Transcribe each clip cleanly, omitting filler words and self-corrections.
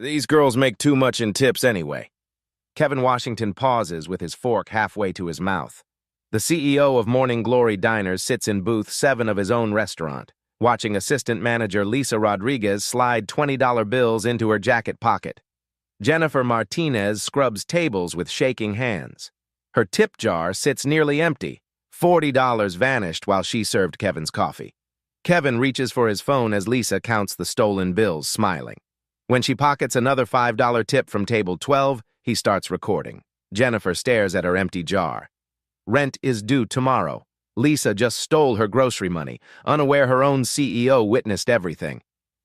These girls make too much in tips anyway. Kevin Washington pauses with his fork halfway to his mouth. The CEO of Morning Glory Diners sits in booth 7 of his own restaurant, watching assistant manager Lisa Rodriguez slide $20 bills into her jacket pocket. Jennifer Martinez scrubs tables with shaking hands. Her tip jar sits nearly empty. $40 vanished while she served Kevin's coffee. Kevin reaches for his phone as Lisa counts the stolen bills, smiling. When she pockets another $5 tip from table 12, he starts recording. Jennifer stares at her empty jar. Rent is due tomorrow. Lisa just stole her grocery money, unaware her own CEO witnessed everything.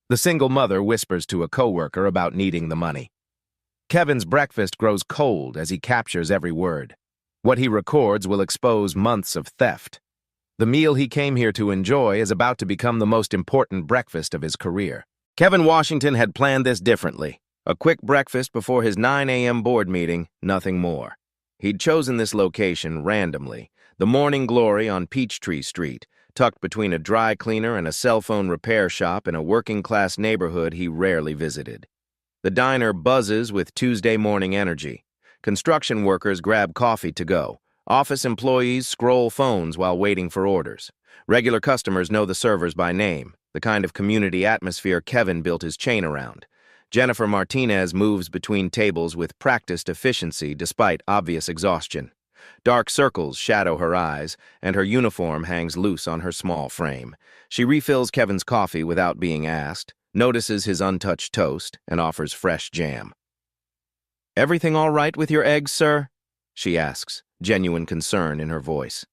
The single mother whispers to a coworker about needing the money. Kevin's breakfast grows cold as he captures every word. What he records will expose months of theft. The meal he came here to enjoy is about to become the most important breakfast of his career. Kevin Washington had planned this differently. A quick breakfast before his 9 a.m. board meeting, nothing more. He'd chosen this location randomly, the Morning Glory on Peachtree Street, tucked between a dry cleaner and a cell phone repair shop in a working-class neighborhood he rarely visited. The diner buzzes with Tuesday morning energy. Construction workers grab coffee to go. Office employees scroll phones while waiting for orders. Regular customers know the servers by name, the kind of community atmosphere Kevin built his chain around. Jennifer Martinez moves between tables with practiced efficiency despite obvious exhaustion. Dark circles shadow her eyes, and her uniform hangs loose on her small frame. She refills Kevin's coffee without being asked, notices his untouched toast, and offers fresh jam. "Everything all right with your eggs, sir?" she asks, genuine concern in her voice.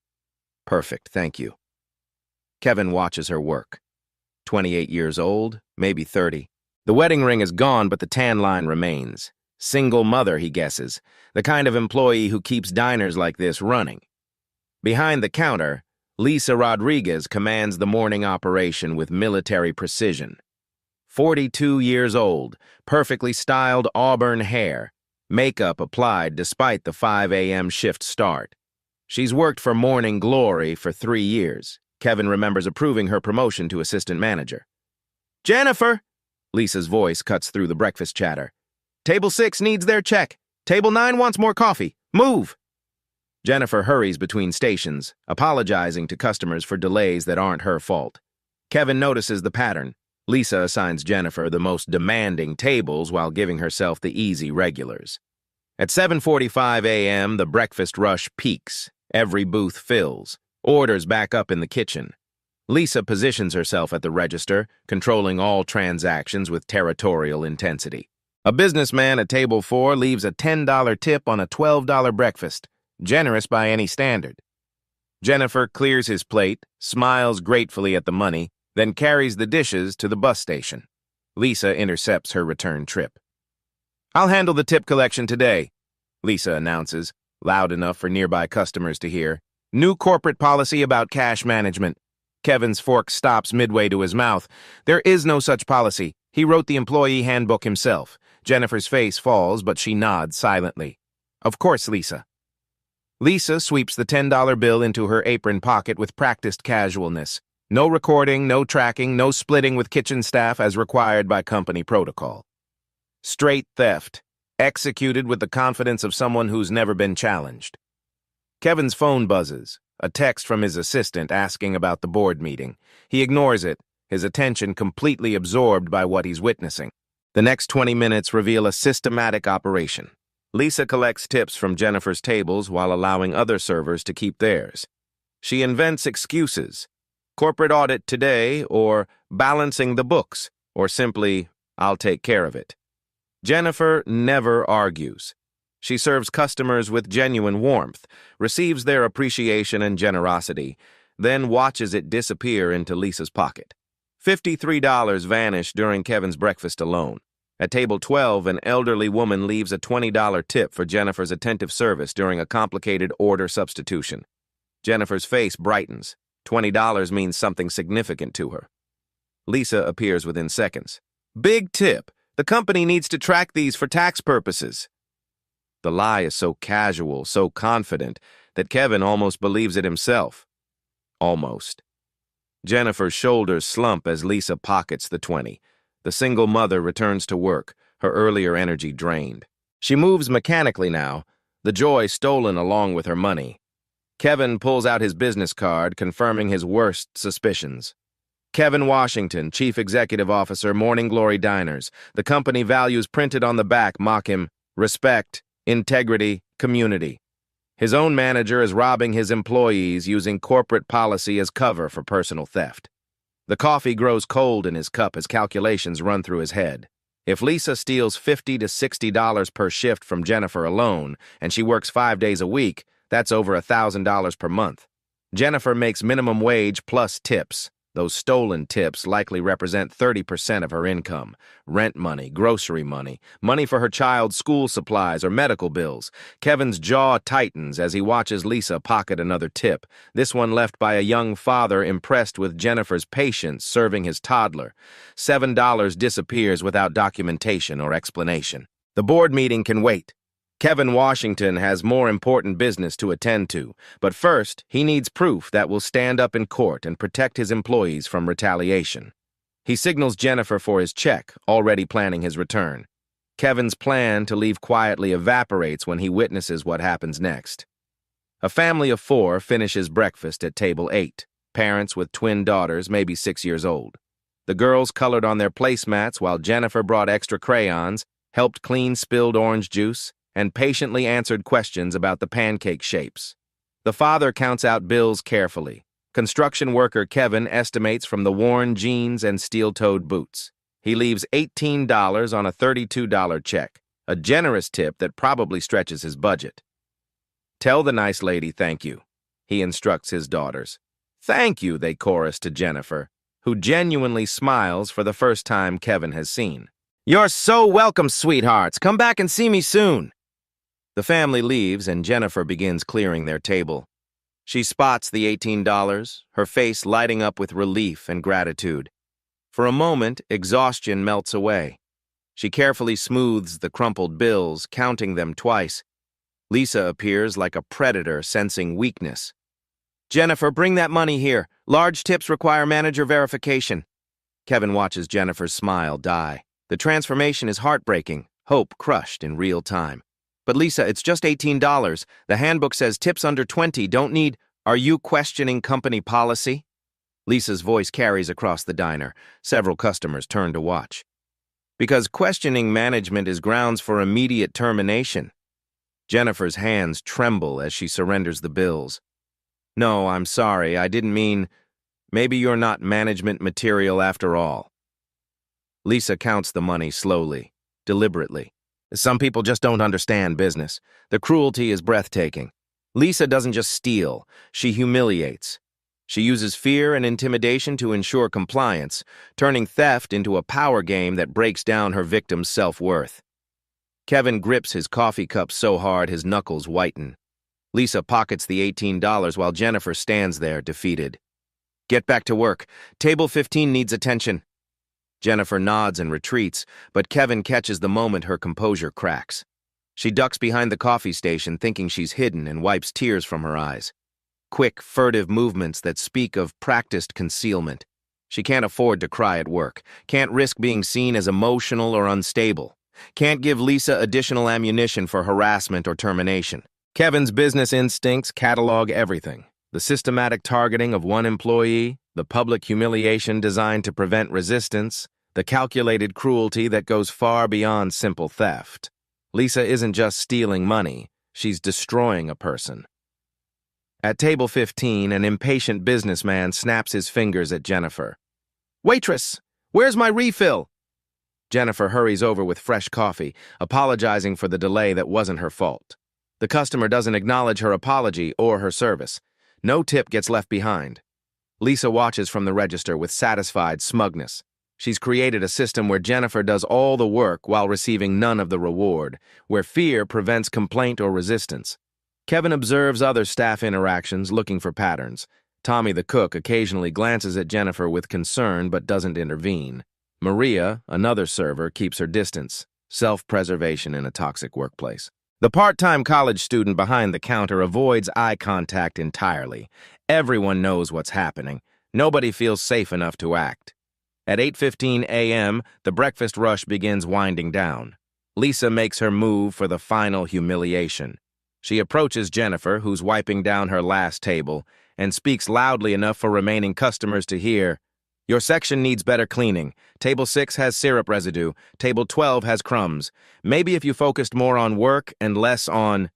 "Perfect, thank you." Kevin watches her work. 28 years old, maybe 30. The wedding ring is gone, but the tan line remains. Single mother, he guesses, the kind of employee who keeps diners like this running. Behind the counter, Lisa Rodriguez commands the morning operation with military precision. 42 years old, perfectly styled auburn hair, makeup applied despite the 5 a.m. shift start. She's worked for Morning Glory for 3 years. Kevin remembers approving her promotion to assistant manager. "Jennifer!" Lisa's voice cuts through the breakfast chatter. "Table 6 needs their check. Table 9 wants more coffee. Move!" Jennifer hurries between stations, apologizing to customers for delays that aren't her fault. Kevin notices the pattern. Lisa assigns Jennifer the most demanding tables while giving herself the easy regulars. At 7:45 a.m., the breakfast rush peaks. Every booth fills. Orders back up in the kitchen. Lisa positions herself at the register, controlling all transactions with territorial intensity. A businessman at table 4 leaves a $10 tip on a $12 breakfast, generous by any standard. Jennifer clears his plate, smiles gratefully at the money, then carries the dishes to the bus station. Lisa intercepts her return trip. "I'll handle the tip collection today," Lisa announces, loud enough for nearby customers to hear. "New corporate policy about cash management." Kevin's fork stops midway to his mouth. There is no such policy. He wrote the employee handbook himself. Jennifer's face falls, but she nods silently. "Of course, Lisa." Lisa sweeps the $10 bill into her apron pocket with practiced casualness. No recording, no tracking, no splitting with kitchen staff as required by company protocol. Straight theft, executed with the confidence of someone who's never been challenged. Kevin's phone buzzes. A text from his assistant asking about the board meeting. He ignores it, his attention completely absorbed by what he's witnessing. The next 20 minutes reveal a systematic operation. Lisa collects tips from Jennifer's tables while allowing other servers to keep theirs. She invents excuses. Corporate audit today, or balancing the books, or simply, "I'll take care of it." Jennifer never argues. She serves customers with genuine warmth, receives their appreciation and generosity, then watches it disappear into Lisa's pocket. $53 vanish during Kevin's breakfast alone. At table 12, an elderly woman leaves a $20 tip for Jennifer's attentive service during a complicated order substitution. Jennifer's face brightens. $20 means something significant to her. Lisa appears within seconds. "Big tip. The company needs to track these for tax purposes." The lie is so casual, so confident, that Kevin almost believes it himself. Almost. Jennifer's shoulders slump as Lisa pockets the 20. The single mother returns to work, her earlier energy drained. She moves mechanically now, the joy stolen along with her money. Kevin pulls out his business card, confirming his worst suspicions. Kevin Washington, Chief Executive Officer, Morning Glory Diners. The company values printed on the back mock him: respect, integrity, community. His own manager is robbing his employees using corporate policy as cover for personal theft. The coffee grows cold in his cup as calculations run through his head. If Lisa steals $50 to $60 per shift from Jennifer alone, and she works 5 days a week, that's over $1,000 per month. Jennifer makes minimum wage plus tips. Those stolen tips likely represent 30% of her income. Rent money, grocery money, money for her child's school supplies or medical bills. Kevin's jaw tightens as he watches Lisa pocket another tip, this one left by a young father impressed with Jennifer's patience serving his toddler. $7 disappears without documentation or explanation. The board meeting can wait. Kevin Washington has more important business to attend to, but first, he needs proof that will stand up in court and protect his employees from retaliation. He signals Jennifer for his check, already planning his return. Kevin's plan to leave quietly evaporates when he witnesses what happens next. A family of 4 finishes breakfast at table 8, parents with twin daughters, maybe 6 years old. The girls colored on their placemats while Jennifer brought extra crayons, helped clean spilled orange juice, and patiently answered questions about the pancake shapes. The father counts out bills carefully. Construction worker Kevin estimates from the worn jeans and steel-toed boots. He leaves $18 on a $32 check, a generous tip that probably stretches his budget. "Tell the nice lady thank you," he instructs his daughters. "Thank you," they chorus to Jennifer, who genuinely smiles for the first time Kevin has seen. "You're so welcome, sweethearts. Come back and see me soon." The family leaves and Jennifer begins clearing their table. She spots the $18, her face lighting up with relief and gratitude. For a moment, exhaustion melts away. She carefully smooths the crumpled bills, counting them twice. Lisa appears like a predator sensing weakness. "Jennifer, bring that money here. Large tips require manager verification." Kevin watches Jennifer's smile die. The transformation is heartbreaking, hope crushed in real time. "But Lisa, it's just $18. The handbook says tips under 20 don't need—" "Are you questioning company policy?" Lisa's voice carries across the diner. Several customers turn to watch. "Because questioning management is grounds for immediate termination." Jennifer's hands tremble as she surrenders the bills. "No, I'm sorry, I didn't mean— maybe you're not management material after all." Lisa counts the money slowly, deliberately. Some people just don't understand business. The cruelty is breathtaking. Lisa doesn't just steal, she humiliates. She uses fear and intimidation to ensure compliance, turning theft into a power game that breaks down her victim's self-worth. Kevin grips his coffee cup so hard his knuckles whiten. Lisa pockets the $18 while Jennifer stands there, defeated. "Get back to work. Table 15 needs attention." Jennifer nods and retreats, but Kevin catches the moment her composure cracks. She ducks behind the coffee station thinking she's hidden and wipes tears from her eyes. Quick, furtive movements that speak of practiced concealment. She can't afford to cry at work, can't risk being seen as emotional or unstable, can't give Lisa additional ammunition for harassment or termination. Kevin's business instincts catalog everything. The systematic targeting of one employee, the public humiliation designed to prevent resistance, the calculated cruelty that goes far beyond simple theft. Lisa isn't just stealing money, she's destroying a person. At table 15, an impatient businessman snaps his fingers at Jennifer. "Waitress, where's my refill?" Jennifer hurries over with fresh coffee, apologizing for the delay that wasn't her fault. The customer doesn't acknowledge her apology or her service. No tip gets left behind. Lisa watches from the register with satisfied smugness. She's created a system where Jennifer does all the work while receiving none of the reward, where fear prevents complaint or resistance. Kevin observes other staff interactions, looking for patterns. Tommy the cook occasionally glances at Jennifer with concern but doesn't intervene. Maria, another server, keeps her distance. Self-preservation in a toxic workplace. The part-time college student behind the counter avoids eye contact entirely. Everyone knows what's happening. Nobody feels safe enough to act. At 8:15 a.m., the breakfast rush begins winding down. Lisa makes her move for the final humiliation. She approaches Jennifer, who's wiping down her last table, and speaks loudly enough for remaining customers to hear. Your section needs better cleaning. Table 6 has syrup residue. Table 12 has crumbs. Maybe if you focused more on work and less on...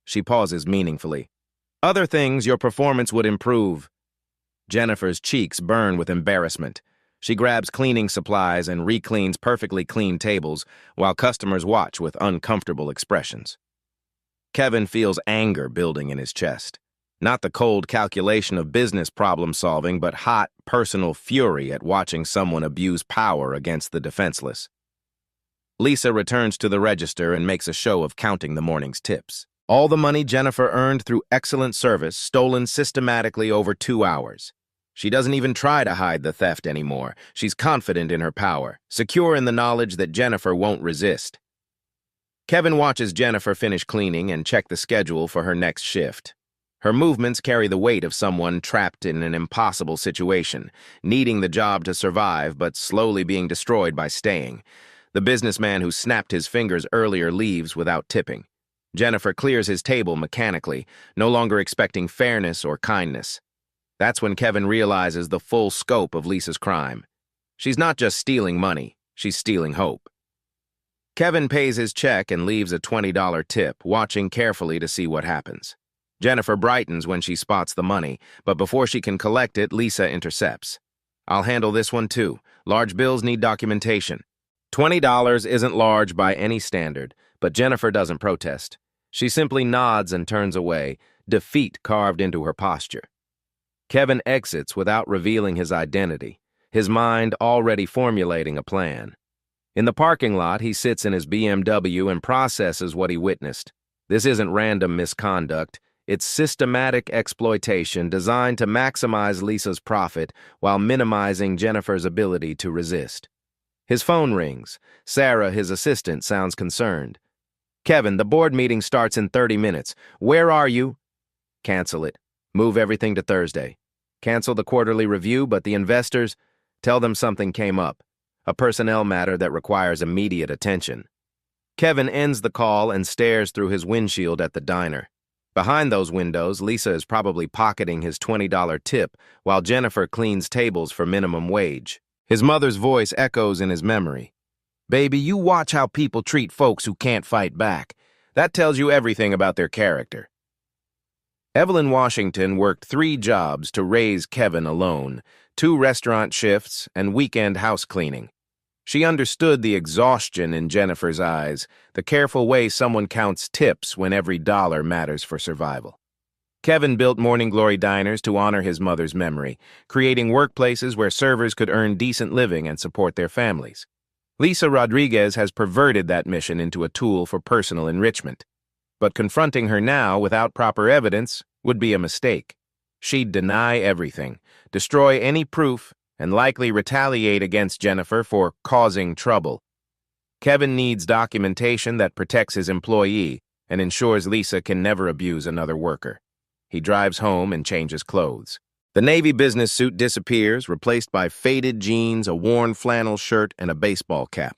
She pauses meaningfully. Other things, your performance would improve. Jennifer's cheeks burn with embarrassment. She grabs cleaning supplies and re-cleans perfectly clean tables while customers watch with uncomfortable expressions. Kevin feels anger building in his chest. Not the cold calculation of business problem-solving, but hot, personal fury at watching someone abuse power against the defenseless. Lisa returns to the register and makes a show of counting the morning's tips. All the money Jennifer earned through excellent service, stolen systematically over 2 hours. She doesn't even try to hide the theft anymore. She's confident in her power, secure in the knowledge that Jennifer won't resist. Kevin watches Jennifer finish cleaning and check the schedule for her next shift. Her movements carry the weight of someone trapped in an impossible situation, needing the job to survive but slowly being destroyed by staying. The businessman who snapped his fingers earlier leaves without tipping. Jennifer clears his table mechanically, no longer expecting fairness or kindness. That's when Kevin realizes the full scope of Lisa's crime. She's not just stealing money, she's stealing hope. Kevin pays his check and leaves a $20 tip, watching carefully to see what happens. Jennifer brightens when she spots the money, but before she can collect it, Lisa intercepts. I'll handle this one too. Large bills need documentation. $20 isn't large by any standard, but Jennifer doesn't protest. She simply nods and turns away, defeat carved into her posture. Kevin exits without revealing his identity, his mind already formulating a plan. In the parking lot, he sits in his BMW and processes what he witnessed. This isn't random misconduct. It's systematic exploitation designed to maximize Lisa's profit while minimizing Jennifer's ability to resist. His phone rings. Sarah, his assistant, sounds concerned. Kevin, the board meeting starts in 30 minutes. Where are you? Cancel it. Move everything to Thursday. Cancel the quarterly review, but the investors, tell them something came up. A personnel matter that requires immediate attention. Kevin ends the call and stares through his windshield at the diner. Behind those windows, Lisa is probably pocketing his $20 tip while Jennifer cleans tables for minimum wage. His mother's voice echoes in his memory. Baby, you watch how people treat folks who can't fight back. That tells you everything about their character. Evelyn Washington worked 3 jobs to raise Kevin alone, 2 restaurant shifts and weekend house cleaning. She understood the exhaustion in Jennifer's eyes, the careful way someone counts tips when every dollar matters for survival. Kevin built Morning Glory diners to honor his mother's memory, creating workplaces where servers could earn decent living and support their families. Lisa Rodriguez has perverted that mission into a tool for personal enrichment. But confronting her now without proper evidence would be a mistake. She'd deny everything, destroy any proof, and likely retaliate against Jennifer for causing trouble. Kevin needs documentation that protects his employee and ensures Lisa can never abuse another worker. He drives home and changes clothes. The navy business suit disappears, replaced by faded jeans, a worn flannel shirt, and a baseball cap.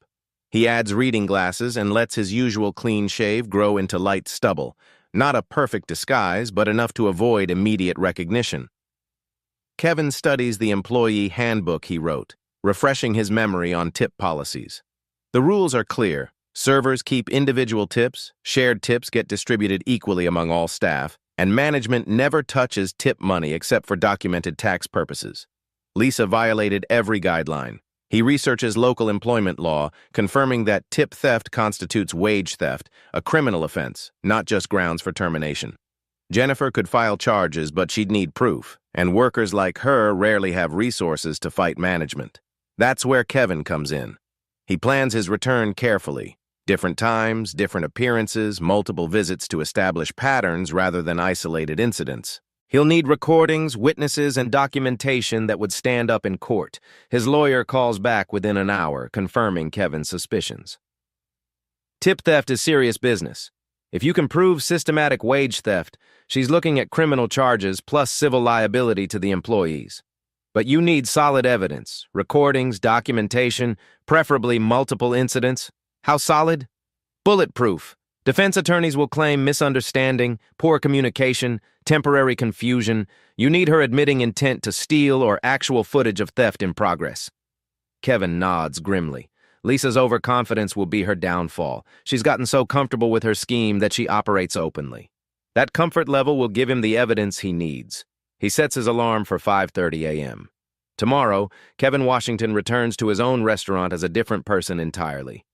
He adds reading glasses and lets his usual clean shave grow into light stubble. Not a perfect disguise, but enough to avoid immediate recognition. Kevin studies the employee handbook he wrote, refreshing his memory on tip policies. The rules are clear. Servers keep individual tips, shared tips get distributed equally among all staff, and management never touches tip money except for documented tax purposes. Lisa violated every guideline. He researches local employment law, confirming that tip theft constitutes wage theft, a criminal offense, not just grounds for termination. Jennifer could file charges, but she'd need proof, and workers like her rarely have resources to fight management. That's where Kevin comes in. He plans his return carefully. Different times, different appearances, multiple visits to establish patterns rather than isolated incidents. He'll need recordings, witnesses, and documentation that would stand up in court. His lawyer calls back within an hour, confirming Kevin's suspicions. Tip theft is serious business. If you can prove systematic wage theft, she's looking at criminal charges plus civil liability to the employees. But you need solid evidence, recordings, documentation, preferably multiple incidents. How solid? Bulletproof. Defense attorneys will claim misunderstanding, poor communication, temporary confusion. You need her admitting intent to steal or actual footage of theft in progress. Kevin nods grimly. Lisa's overconfidence will be her downfall. She's gotten so comfortable with her scheme that she operates openly. That comfort level will give him the evidence he needs. He sets his alarm for 5:30 a.m. Tomorrow, Kevin Washington returns to his own restaurant as a different person entirely.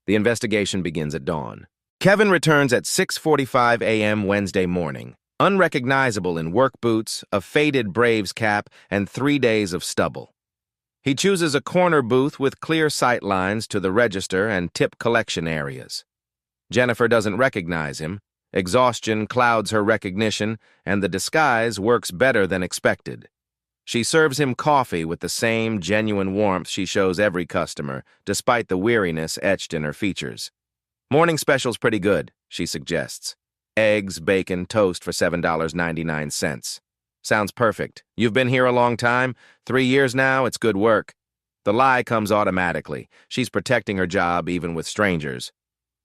The investigation begins at dawn. Kevin returns at 6:45 a.m. Wednesday morning, unrecognizable in work boots, a faded Braves cap, and 3 days of stubble. He chooses a corner booth with clear sight lines to the register and tip collection areas. Jennifer doesn't recognize him. Exhaustion clouds her recognition, and the disguise works better than expected. She serves him coffee with the same genuine warmth she shows every customer, despite the weariness etched in her features. Morning special's pretty good, she suggests. Eggs, bacon, toast for $7.99. Sounds perfect. You've been here a long time? 3 years now, it's good work. The lie comes automatically. She's protecting her job even with strangers.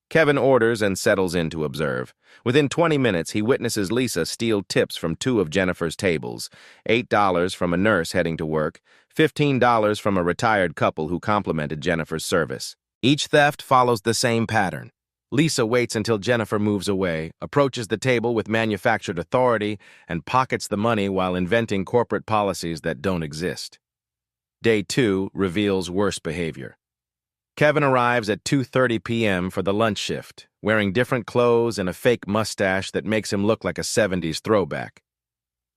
Kevin orders and settles in to observe. Within 20 minutes, he witnesses Lisa steal tips from 2 of Jennifer's tables, $8 from a nurse heading to work, $15 from a retired couple who complimented Jennifer's service. Each theft follows the same pattern. Lisa waits until Jennifer moves away, approaches the table with manufactured authority, and pockets the money while inventing corporate policies that don't exist. Day 2 reveals worse behavior. Kevin arrives at 2:30 p.m. for the lunch shift, wearing different clothes and a fake mustache that makes him look like a 70s throwback.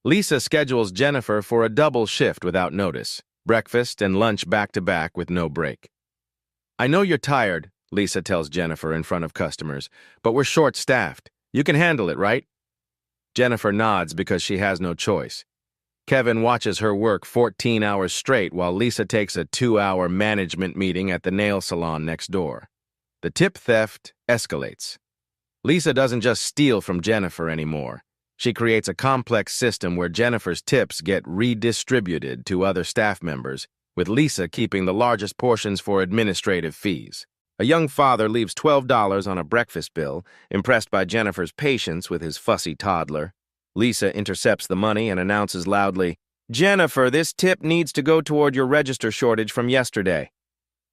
Lisa schedules Jennifer for a double shift without notice, breakfast and lunch back-to-back with no break. I know you're tired, Lisa tells Jennifer in front of customers, but we're short-staffed. You can handle it, right? Jennifer nods because she has no choice. Kevin watches her work 14 hours straight while Lisa takes a 2-hour management meeting at the nail salon next door. The tip theft escalates. Lisa doesn't just steal from Jennifer anymore. She creates a complex system where Jennifer's tips get redistributed to other staff members, with Lisa keeping the largest portions for administrative fees. A young father leaves $12 on a breakfast bill, impressed by Jennifer's patience with his fussy toddler. Lisa intercepts the money and announces loudly, "Jennifer, this tip needs to go toward your register shortage from yesterday."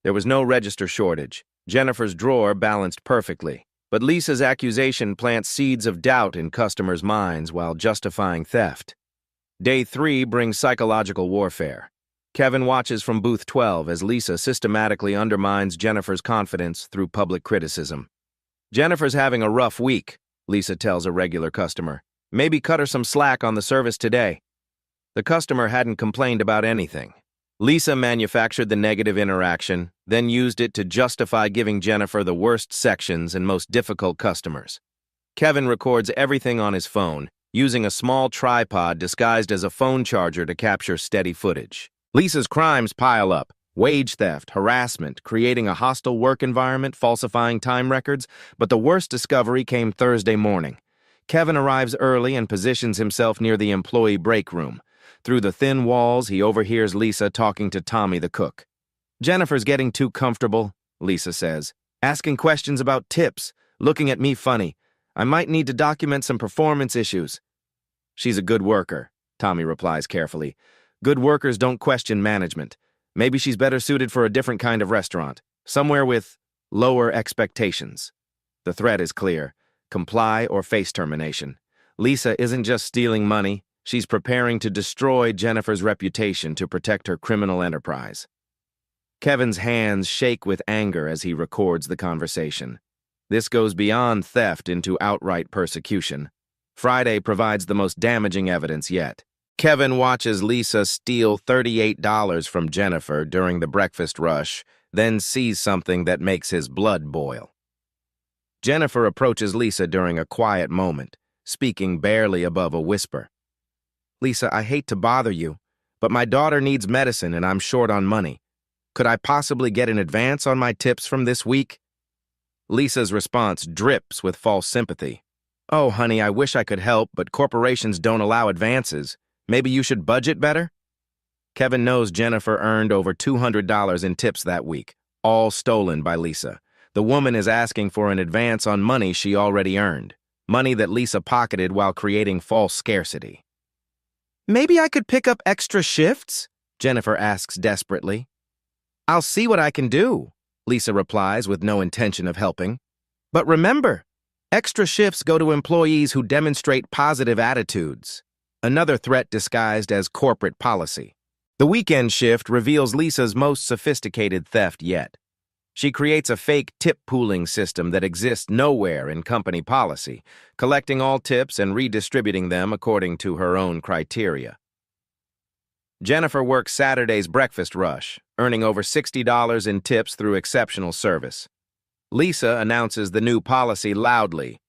There was no register shortage. Jennifer's drawer balanced perfectly. But Lisa's accusation plants seeds of doubt in customers' minds while justifying theft. Day 3 brings psychological warfare. Kevin watches from booth 12 as Lisa systematically undermines Jennifer's confidence through public criticism. "Jennifer's having a rough week," Lisa tells a regular customer. "Maybe cut her some slack on the service today." The customer hadn't complained about anything. Lisa manufactured the negative interaction, then used it to justify giving Jennifer the worst sections and most difficult customers. Kevin records everything on his phone, using a small tripod disguised as a phone charger to capture steady footage. Lisa's crimes pile up: wage theft, harassment, creating a hostile work environment, falsifying time records, but the worst discovery came Thursday morning. Kevin arrives early and positions himself near the employee break room. Through the thin walls, he overhears Lisa talking to Tommy the cook. "Jennifer's getting too comfortable," Lisa says, "asking questions about tips, looking at me funny. I might need to document some performance issues." "She's a good worker," Tommy replies carefully. "Good workers don't question management. Maybe she's better suited for a different kind of restaurant, somewhere with lower expectations." The threat is clear: comply or face termination. Lisa isn't just stealing money. She's preparing to destroy Jennifer's reputation to protect her criminal enterprise. Kevin's hands shake with anger as he records the conversation. This goes beyond theft into outright persecution. Friday provides the most damaging evidence yet. Kevin watches Lisa steal $38 from Jennifer during the breakfast rush, then sees something that makes his blood boil. Jennifer approaches Lisa during a quiet moment, speaking barely above a whisper. "Lisa, I hate to bother you, but my daughter needs medicine and I'm short on money. Could I possibly get an advance on my tips from this week?" Lisa's response drips with false sympathy. "Oh, honey, I wish I could help, but corporations don't allow advances. Maybe you should budget better?" Kevin knows Jennifer earned over $200 in tips that week, all stolen by Lisa. The woman is asking for an advance on money she already earned, money that Lisa pocketed while creating false scarcity. "Maybe I could pick up extra shifts?" Jennifer asks desperately. "I'll see what I can do," Lisa replies with no intention of helping. "But remember, extra shifts go to employees who demonstrate positive attitudes." Another threat disguised as corporate policy. The weekend shift reveals Lisa's most sophisticated theft yet. She creates a fake tip pooling system that exists nowhere in company policy, collecting all tips and redistributing them according to her own criteria. Jennifer works Saturday's breakfast rush, earning over $60 in tips through exceptional service. Lisa announces the new policy loudly.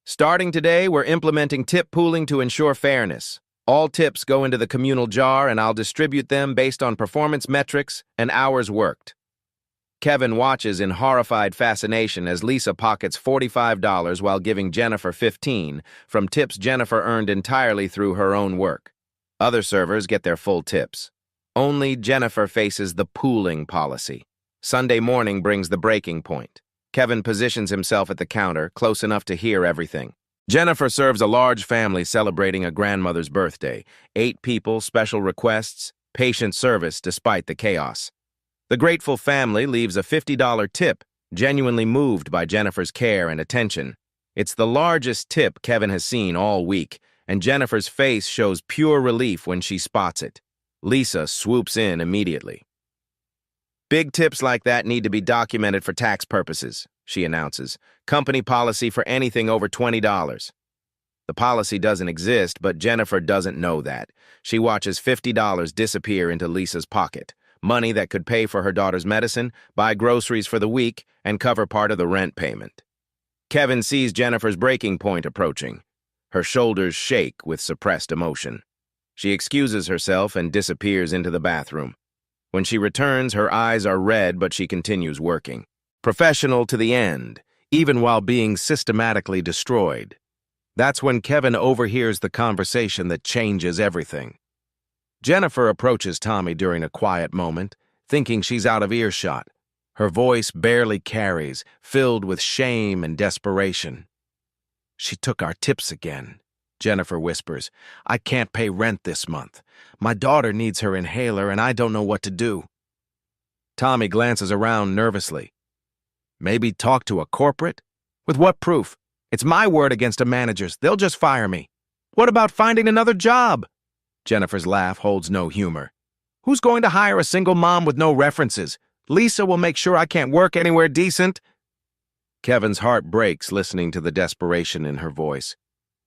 "Starting today, we're implementing tip pooling to ensure fairness. All tips go into the communal jar and I'll distribute them based on performance metrics and hours worked." Kevin watches in horrified fascination as Lisa pockets $45 while giving Jennifer $15 from tips Jennifer earned entirely through her own work. Other servers get their full tips. Only Jennifer faces the pooling policy. Sunday morning brings the breaking point. Kevin positions himself at the counter, close enough to hear everything. Jennifer serves a large family celebrating a grandmother's birthday. 8 people, special requests, patient service despite the chaos. The grateful family leaves a $50 tip, genuinely moved by Jennifer's care and attention. It's the largest tip Kevin has seen all week, and Jennifer's face shows pure relief when she spots it. Lisa swoops in immediately. "Big tips like that need to be documented for tax purposes," she announces. "Company policy for anything over $20. The policy doesn't exist, but Jennifer doesn't know that. She watches $50 disappear into Lisa's pocket. Money that could pay for her daughter's medicine, buy groceries for the week, and cover part of the rent payment. Kevin sees Jennifer's breaking point approaching. Her shoulders shake with suppressed emotion. She excuses herself and disappears into the bathroom. When she returns, her eyes are red, but she continues working. Professional to the end, even while being systematically destroyed. That's when Kevin overhears the conversation that changes everything. Jennifer approaches Tommy during a quiet moment, thinking she's out of earshot. Her voice barely carries, filled with shame and desperation. "She took our tips again," Jennifer whispers. "I can't pay rent this month. My daughter needs her inhaler and I don't know what to do." Tommy glances around nervously. "Maybe talk to a corporate? With what proof? It's my word against a manager's. They'll just fire me. What about finding another job?" Jennifer's laugh holds no humor. "Who's going to hire a single mom with no references? Lisa will make sure I can't work anywhere decent." Kevin's heart breaks listening to the desperation in her voice.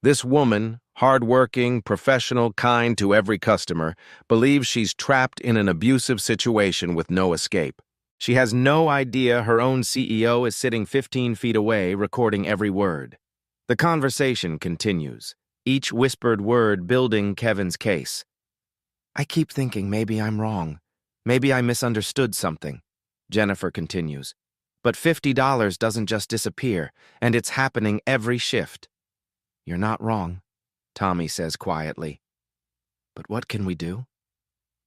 This woman, hardworking, professional, kind to every customer, believes she's trapped in an abusive situation with no escape. She has no idea her own CEO is sitting 15 feet away recording every word. The conversation continues, each whispered word building Kevin's case. "I keep thinking maybe I'm wrong. Maybe I misunderstood something," Jennifer continues. "But $50 doesn't just disappear, and it's happening every shift." "You're not wrong," Tommy says quietly. "But what can we do?"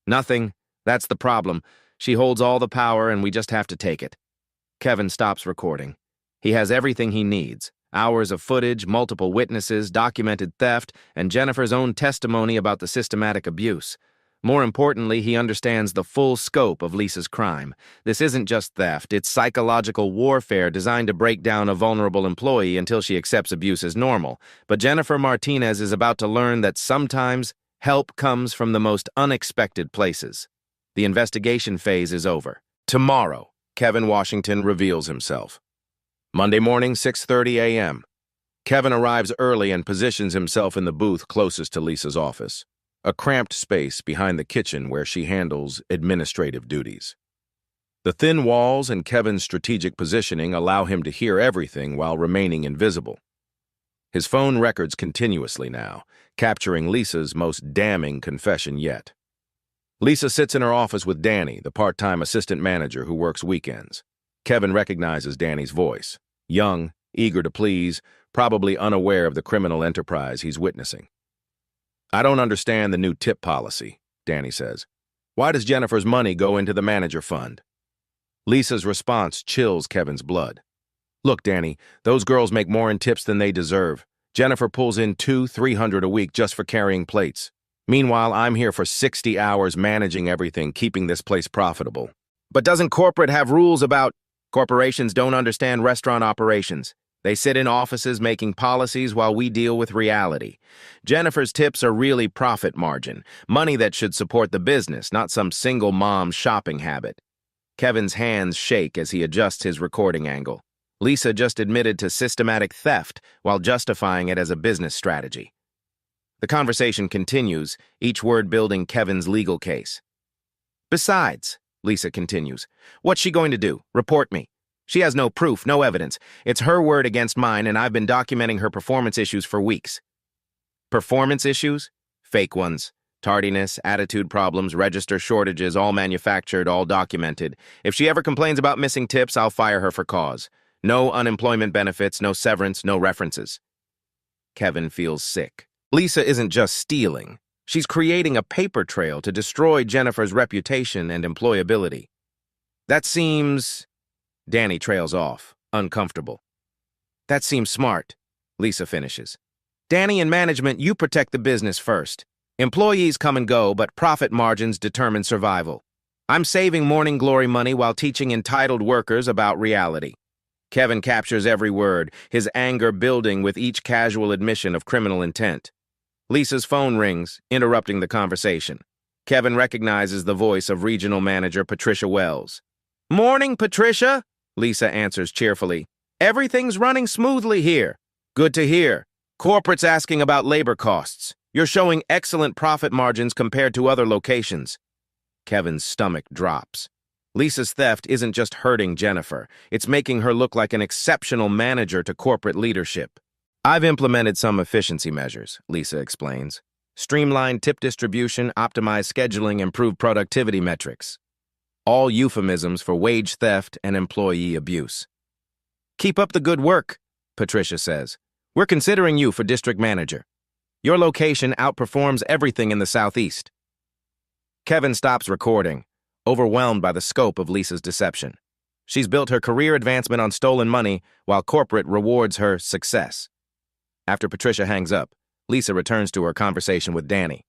"Nothing. That's the problem. She holds all the power and we just have to take it." Kevin stops recording. He has everything he needs. Hours of footage, multiple witnesses, documented theft, and Jennifer's own testimony about the systematic abuse. More importantly, he understands the full scope of Lisa's crime. This isn't just theft, it's psychological warfare designed to break down a vulnerable employee until she accepts abuse as normal. But Jennifer Martinez is about to learn that sometimes help comes from the most unexpected places. The investigation phase is over. Tomorrow, Kevin Washington reveals himself. Monday morning, 6:30 a.m. Kevin arrives early and positions himself in the booth closest to Lisa's office, a cramped space behind the kitchen where she handles administrative duties. The thin walls and Kevin's strategic positioning allow him to hear everything while remaining invisible. His phone records continuously now, capturing Lisa's most damning confession yet. Lisa sits in her office with Danny, the part-time assistant manager who works weekends. Kevin recognizes Danny's voice. Young, eager to please, probably unaware of the criminal enterprise he's witnessing. "I don't understand the new tip policy," Danny says. Why does Jennifer's money go into the manager fund? Lisa's response chills Kevin's blood. Look, Danny, those girls make more in tips than they deserve. Jennifer pulls in $200-300 a week just for carrying plates. Meanwhile, I'm here for 60 hours managing everything, keeping this place profitable. But doesn't corporate have rules about... Corporations don't understand restaurant operations. They sit in offices making policies while we deal with reality. Jennifer's tips are really profit margin, money that should support the business, not some single mom's shopping habit. Kevin's hands shake as he adjusts his recording angle. Lisa just admitted to systematic theft while justifying it as a business strategy. The conversation continues, each word building Kevin's legal case. Besides, Lisa continues, what's she going to do? Report me. She has no proof, no evidence. It's her word against mine, and I've been documenting her performance issues for weeks. Performance issues? Fake ones. Tardiness, attitude problems, register shortages, all manufactured, all documented. If she ever complains about missing tips, I'll fire her for cause. No unemployment benefits, no severance, no references. Kevin feels sick. Lisa isn't just stealing. She's creating a paper trail to destroy Jennifer's reputation and employability. That seems... Danny trails off, uncomfortable. That seems smart, Lisa finishes. Danny and management, you protect the business first. Employees come and go, but profit margins determine survival. I'm saving Morning Glory money while teaching entitled workers about reality. Kevin captures every word, his anger building with each casual admission of criminal intent. Lisa's phone rings, interrupting the conversation. Kevin recognizes the voice of regional manager Patricia Wells. Morning, Patricia, Lisa answers cheerfully. Everything's running smoothly here. Good to hear. Corporate's asking about labor costs. You're showing excellent profit margins compared to other locations. Kevin's stomach drops. Lisa's theft isn't just hurting Jennifer. It's making her look like an exceptional manager to corporate leadership. I've implemented some efficiency measures, Lisa explains. Streamlined tip distribution, optimized scheduling, improved productivity metrics. All euphemisms for wage theft and employee abuse. Keep up the good work, Patricia says. We're considering you for district manager. Your location outperforms everything in the Southeast. Kevin stops recording, overwhelmed by the scope of Lisa's deception. She's built her career advancement on stolen money, while corporate rewards her success. After Patricia hangs up, Lisa returns to her conversation with Danny.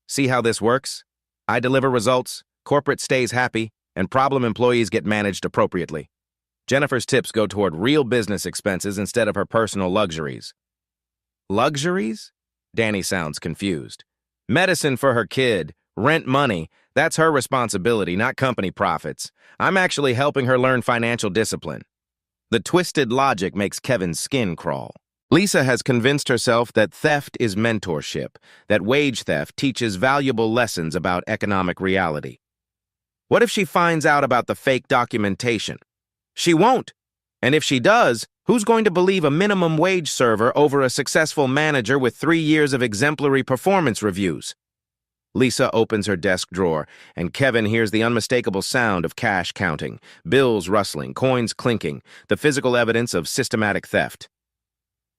See how this works? I deliver results, corporate stays happy, and problem employees get managed appropriately. Jennifer's tips go toward real business expenses instead of her personal luxuries. Luxuries? Danny sounds confused. Medicine for her kid, rent money, that's her responsibility, not company profits. I'm actually helping her learn financial discipline. The twisted logic makes Kevin's skin crawl. Lisa has convinced herself that theft is mentorship, that wage theft teaches valuable lessons about economic reality. What if she finds out about the fake documentation? She won't. And if she does, who's going to believe a minimum wage server over a successful manager with 3 years of exemplary performance reviews? Lisa opens her desk drawer, and Kevin hears the unmistakable sound of cash counting, bills rustling, coins clinking, the physical evidence of systematic theft.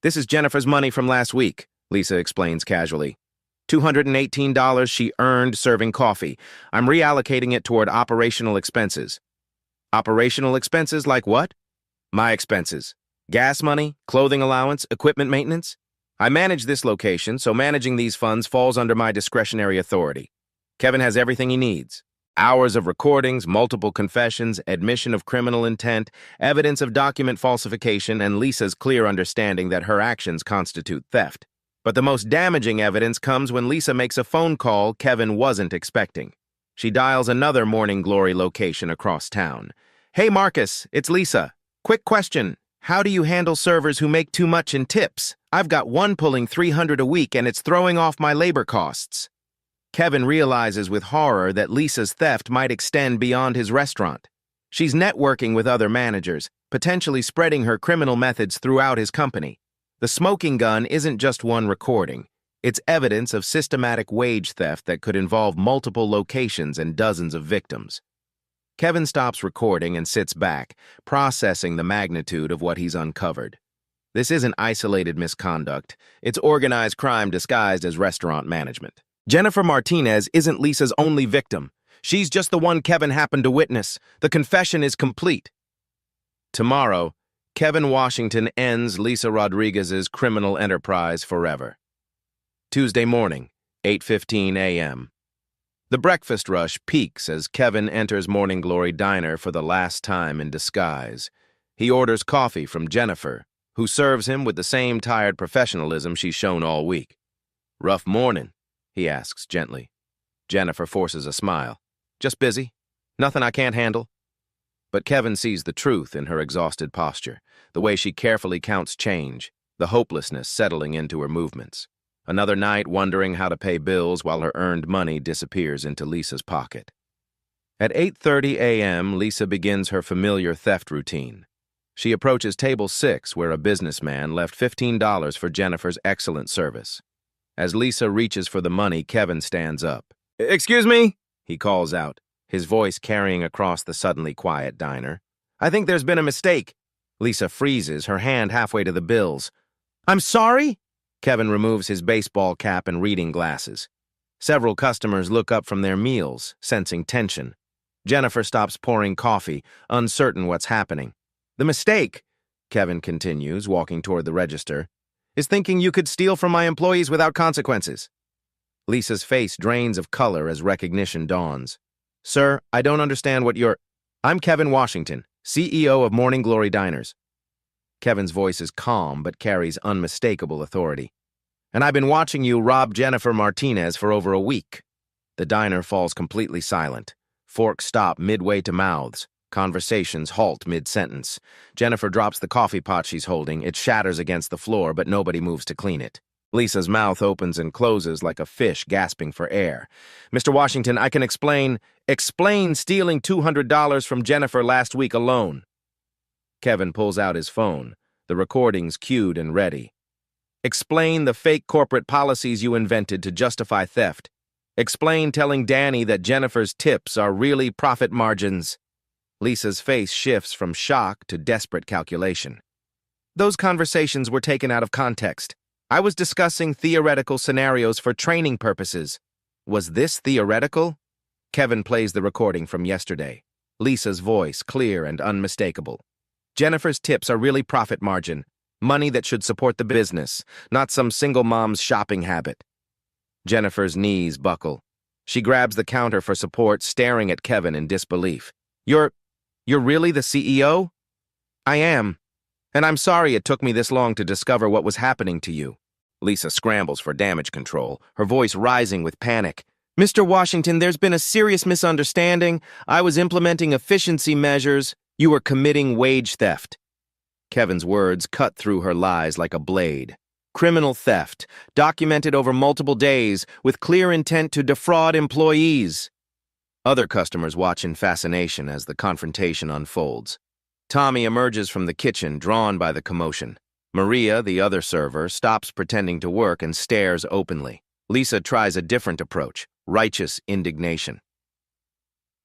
This is Jennifer's money from last week, Lisa explains casually. $218 she earned serving coffee. I'm reallocating it toward operational expenses. Operational expenses like what? My expenses. Gas money, clothing allowance, equipment maintenance. I manage this location, so managing these funds falls under my discretionary authority. Kevin has everything he needs. Hours of recordings, multiple confessions, admission of criminal intent, evidence of document falsification, and Lisa's clear understanding that her actions constitute theft. But the most damaging evidence comes when Lisa makes a phone call Kevin wasn't expecting. She dials another Morning Glory location across town. Hey Marcus, it's Lisa. Quick question. How do you handle servers who make too much in tips? I've got one pulling $300 a week and it's throwing off my labor costs. Kevin realizes with horror that Lisa's theft might extend beyond his restaurant. She's networking with other managers, potentially spreading her criminal methods throughout his company. The smoking gun isn't just one recording. It's evidence of systematic wage theft that could involve multiple locations and dozens of victims. Kevin stops recording and sits back, processing the magnitude of what he's uncovered. This isn't isolated misconduct. It's organized crime disguised as restaurant management. Jennifer Martinez isn't Lisa's only victim. She's just the one Kevin happened to witness. The confession is complete. Tomorrow, Kevin Washington ends Lisa Rodriguez's criminal enterprise forever. Tuesday morning, 8:15 a.m. The breakfast rush peaks as Kevin enters Morning Glory Diner for the last time in disguise. He orders coffee from Jennifer, who serves him with the same tired professionalism she's shown all week. "Rough morning?" he asks gently. Jennifer forces a smile. "Just busy. Nothing I can't handle." But Kevin sees the truth in her exhausted posture, the way she carefully counts change, the hopelessness settling into her movements. Another night wondering how to pay bills while her earned money disappears into Lisa's pocket. At 8:30 a.m., Lisa begins her familiar theft routine. She approaches table 6, where a businessman left $15 for Jennifer's excellent service. As Lisa reaches for the money, Kevin stands up. "Excuse me?" he calls out, his voice carrying across the suddenly quiet diner. "I think there's been a mistake." Lisa freezes, her hand halfway to the bills. "I'm sorry?" Kevin removes his baseball cap and reading glasses. Several customers look up from their meals, sensing tension. Jennifer stops pouring coffee, uncertain what's happening. "The mistake," Kevin continues, walking toward the register, "is thinking you could steal from my employees without consequences." Lisa's face drains of color as recognition dawns. "Sir, I don't understand what you're—" "I'm Kevin Washington, CEO of Morning Glory Diners." Kevin's voice is calm but carries unmistakable authority. "And I've been watching you rob Jennifer Martinez for over a week." The diner falls completely silent. Forks stop midway to mouths. Conversations halt mid-sentence. Jennifer drops the coffee pot she's holding. It shatters against the floor, but nobody moves to clean it. Lisa's mouth opens and closes like a fish gasping for air. "Mr. Washington, I can explain stealing $200 from Jennifer last week alone." Kevin pulls out his phone, the recordings cued and ready. "Explain the fake corporate policies you invented to justify theft. Explain telling Danny that Jennifer's tips are really profit margins." Lisa's face shifts from shock to desperate calculation. "Those conversations were taken out of context. I was discussing theoretical scenarios for training purposes." "Was this theoretical?" Kevin plays the recording from yesterday. Lisa's voice, clear and unmistakable. "Jennifer's tips are really profit margin, money that should support the business, not some single mom's shopping habit." Jennifer's knees buckle. She grabs the counter for support, staring at Kevin in disbelief. You're really the CEO?" "I am. And I'm sorry it took me this long to discover what was happening to you." Lisa scrambles for damage control, her voice rising with panic. "Mr. Washington, there's been a serious misunderstanding. I was implementing efficiency measures. You were committing wage theft." Kevin's words cut through her lies like a blade. "Criminal theft, documented over multiple days, with clear intent to defraud employees." Other customers watch in fascination as the confrontation unfolds. Tommy emerges from the kitchen, drawn by the commotion. Maria, the other server, stops pretending to work and stares openly. Lisa tries a different approach, righteous indignation.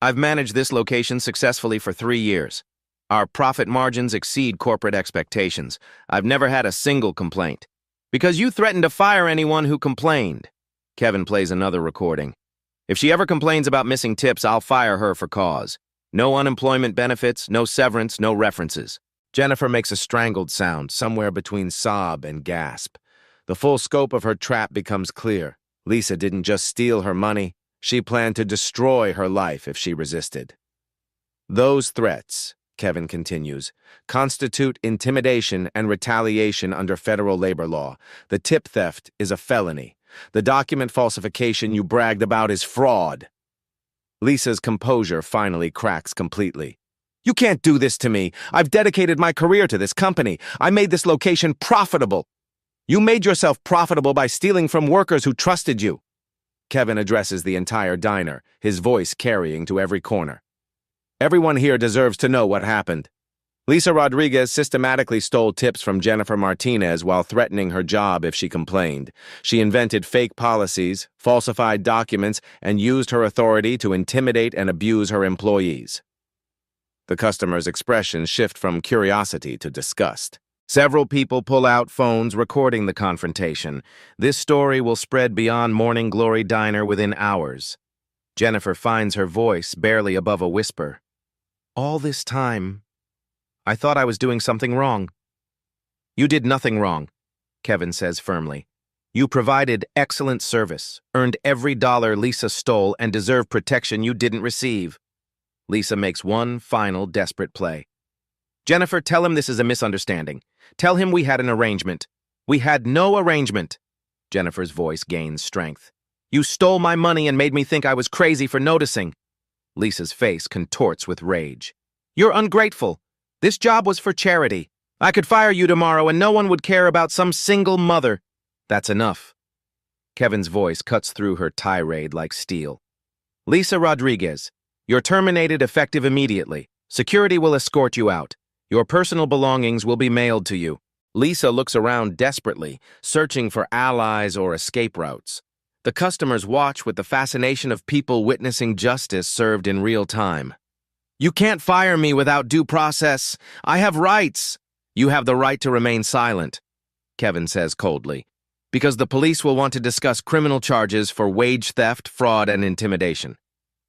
"I've managed this location successfully for 3 years. Our profit margins exceed corporate expectations. I've never had a single complaint. Because you threatened to fire anyone who complained." Kevin plays another recording. "If she ever complains about missing tips, I'll fire her for cause. No unemployment benefits, no severance, no references." Jennifer makes a strangled sound, somewhere between sob and gasp. The full scope of her trap becomes clear. Lisa didn't just steal her money. She planned to destroy her life if she resisted. "Those threats," Kevin continues, "constitute intimidation and retaliation under federal labor law. The tip theft is a felony. The document falsification you bragged about is fraud." Lisa's composure finally cracks completely. "You can't do this to me. I've dedicated my career to this company. I made this location profitable." "You made yourself profitable by stealing from workers who trusted you." Kevin addresses the entire diner, his voice carrying to every corner. "Everyone here deserves to know what happened. Lisa Rodriguez systematically stole tips from Jennifer Martinez while threatening her job if she complained. She invented fake policies, falsified documents, and used her authority to intimidate and abuse her employees." The customer's expressions shift from curiosity to disgust. Several people pull out phones recording the confrontation. This story will spread beyond Morning Glory Diner within hours. Jennifer finds her voice barely above a whisper. All this time, I thought I was doing something wrong. You did nothing wrong, Kevin says firmly. You provided excellent service, earned every dollar Lisa stole, and deserve protection you didn't receive. Lisa makes one final desperate play. Jennifer, tell him this is a misunderstanding. Tell him we had an arrangement. We had no arrangement. Jennifer's voice gains strength. You stole my money and made me think I was crazy for noticing. Lisa's face contorts with rage. You're ungrateful. This job was for charity. I could fire you tomorrow and no one would care about some single mother. That's enough. Kevin's voice cuts through her tirade like steel. Lisa Rodriguez, you're terminated effective immediately. Security will escort you out. Your personal belongings will be mailed to you. Lisa looks around desperately, searching for allies or escape routes. The customers watch with the fascination of people witnessing justice served in real time. You can't fire me without due process. I have rights. You have the right to remain silent, Kevin says coldly, because the police will want to discuss criminal charges for wage theft, fraud, and intimidation.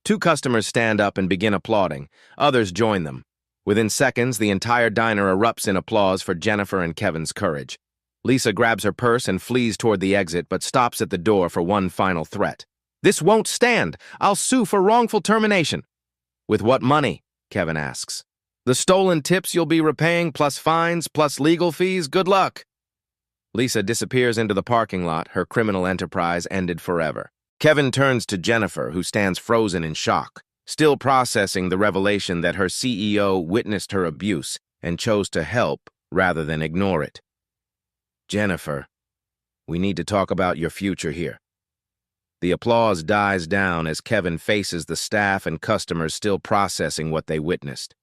Two customers stand up and begin applauding. Others join them. Within seconds, the entire diner erupts in applause for Jennifer and Kevin's courage. Lisa grabs her purse and flees toward the exit, but stops at the door for one final threat. This won't stand. I'll sue for wrongful termination. With what money? Kevin asks. The stolen tips you'll be repaying, plus fines, plus legal fees. Good luck. Lisa disappears into the parking lot, her criminal enterprise ended forever. Kevin turns to Jennifer, who stands frozen in shock, still processing the revelation that her CEO witnessed her abuse and chose to help rather than ignore it. Jennifer, we need to talk about your future here. The applause dies down as Kevin faces the staff and customers still processing what they witnessed.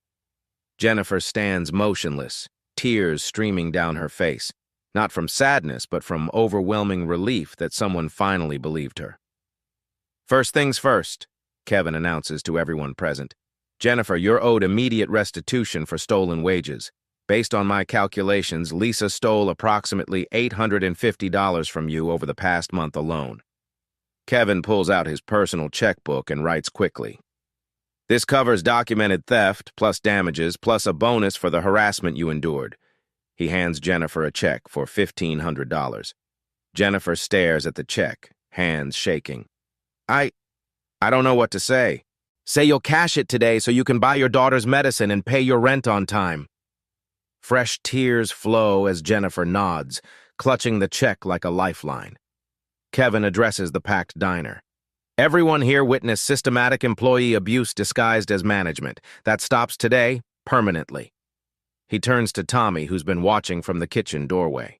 Jennifer stands motionless, tears streaming down her face, not from sadness but from overwhelming relief that someone finally believed her. First things first, Kevin announces to everyone present. Jennifer, you're owed immediate restitution for stolen wages. Based on my calculations, Lisa stole approximately $850 from you over the past month alone. Kevin pulls out his personal checkbook and writes quickly. This covers documented theft, plus damages, plus a bonus for the harassment you endured. He hands Jennifer a check for $1,500. Jennifer stares at the check, hands shaking. I don't know what to say. Say you'll cash it today so you can buy your daughter's medicine and pay your rent on time. Fresh tears flow as Jennifer nods, clutching the check like a lifeline. Kevin addresses the packed diner. Everyone here witnessed systematic employee abuse disguised as management. That stops today, permanently. He turns to Tommy, who's been watching from the kitchen doorway.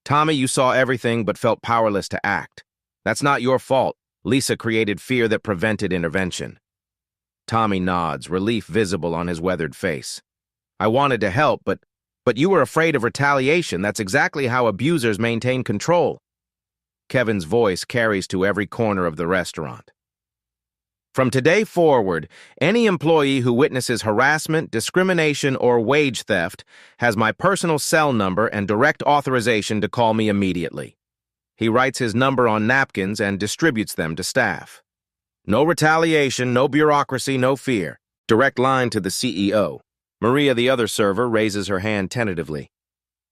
Tommy, you saw everything but felt powerless to act. That's not your fault. Lisa created fear that prevented intervention. Tommy nods, relief visible on his weathered face. I wanted to help, but you were afraid of retaliation. That's exactly how abusers maintain control. Kevin's voice carries to every corner of the restaurant. From today forward, any employee who witnesses harassment, discrimination, or wage theft has my personal cell number and direct authorization to call me immediately. He writes his number on napkins and distributes them to staff. No retaliation, no bureaucracy, no fear. Direct line to the CEO. Maria, the other server, raises her hand tentatively.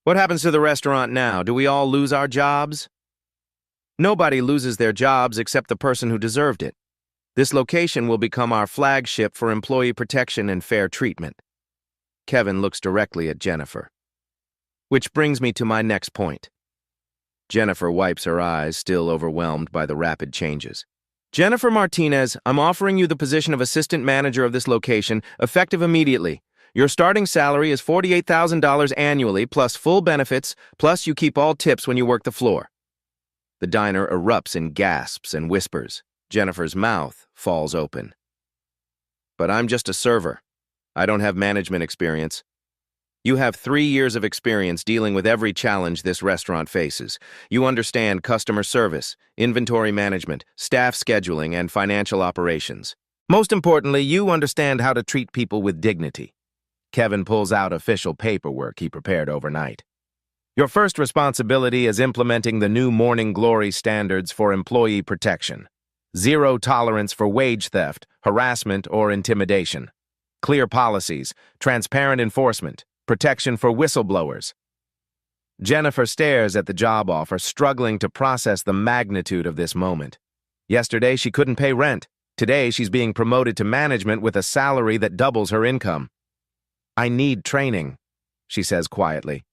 What happens to the restaurant now? Do we all lose our jobs? Nobody loses their jobs except the person who deserved it. This location will become our flagship for employee protection and fair treatment. Kevin looks directly at Jennifer. Which brings me to my next point. Jennifer wipes her eyes, still overwhelmed by the rapid changes. Jennifer Martinez, I'm offering you the position of assistant manager of this location, effective immediately. Your starting salary is $48,000 annually, plus full benefits, plus you keep all tips when you work the floor. The diner erupts in gasps and whispers. Jennifer's mouth falls open. But I'm just a server. I don't have management experience. You have 3 years of experience dealing with every challenge this restaurant faces. You understand customer service, inventory management, staff scheduling, and financial operations. Most importantly, you understand how to treat people with dignity. Kevin pulls out official paperwork he prepared overnight. Your first responsibility is implementing the new Morning Glory standards for employee protection. Zero tolerance for wage theft, harassment, or intimidation. Clear policies, transparent enforcement, protection for whistleblowers. Jennifer stares at the job offer, struggling to process the magnitude of this moment. Yesterday, she couldn't pay rent. Today, she's being promoted to management with a salary that doubles her income. "I need training," she says quietly.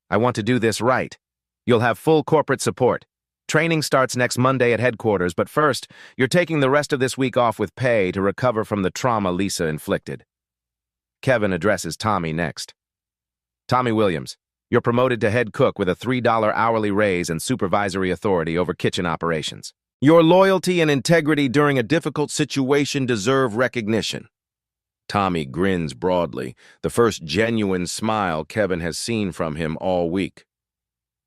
"I want to do this right. You'll have full corporate support. Training starts next Monday at headquarters, but first, you're taking the rest of this week off with pay to recover from the trauma Lisa inflicted." Kevin addresses Tommy next. "Tommy Williams, you're promoted to head cook with a $3 hourly raise and supervisory authority over kitchen operations. Your loyalty and integrity during a difficult situation deserve recognition." Tommy grins broadly, the first genuine smile Kevin has seen from him all week.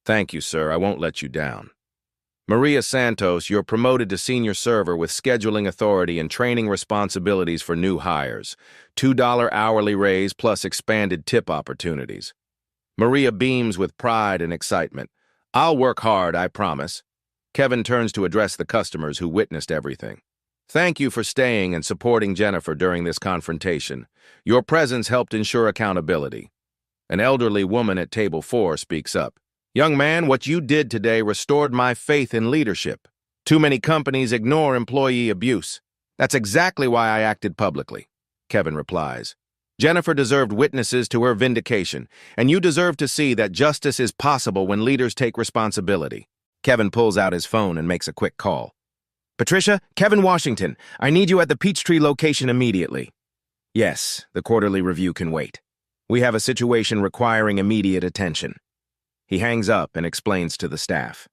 "Thank you, sir. I won't let you down. Maria Santos, you're promoted to senior server with scheduling authority and training responsibilities for new hires. $2 hourly raise plus expanded tip opportunities." Maria beams with pride and excitement. "I'll work hard, I promise." Kevin turns to address the customers who witnessed everything. "Thank you for staying and supporting Jennifer during this confrontation. Your presence helped ensure accountability." An elderly woman at table 4 speaks up. "Young man, what you did today restored my faith in leadership. Too many companies ignore employee abuse. That's exactly why I acted publicly." Kevin replies. "Jennifer deserved witnesses to her vindication, and you deserve to see that justice is possible when leaders take responsibility." Kevin pulls out his phone and makes a quick call. "Patricia, Kevin Washington, I need you at the Peachtree location immediately." "Yes, the quarterly review can wait. We have a situation requiring immediate attention." He hangs up and explains to the staff.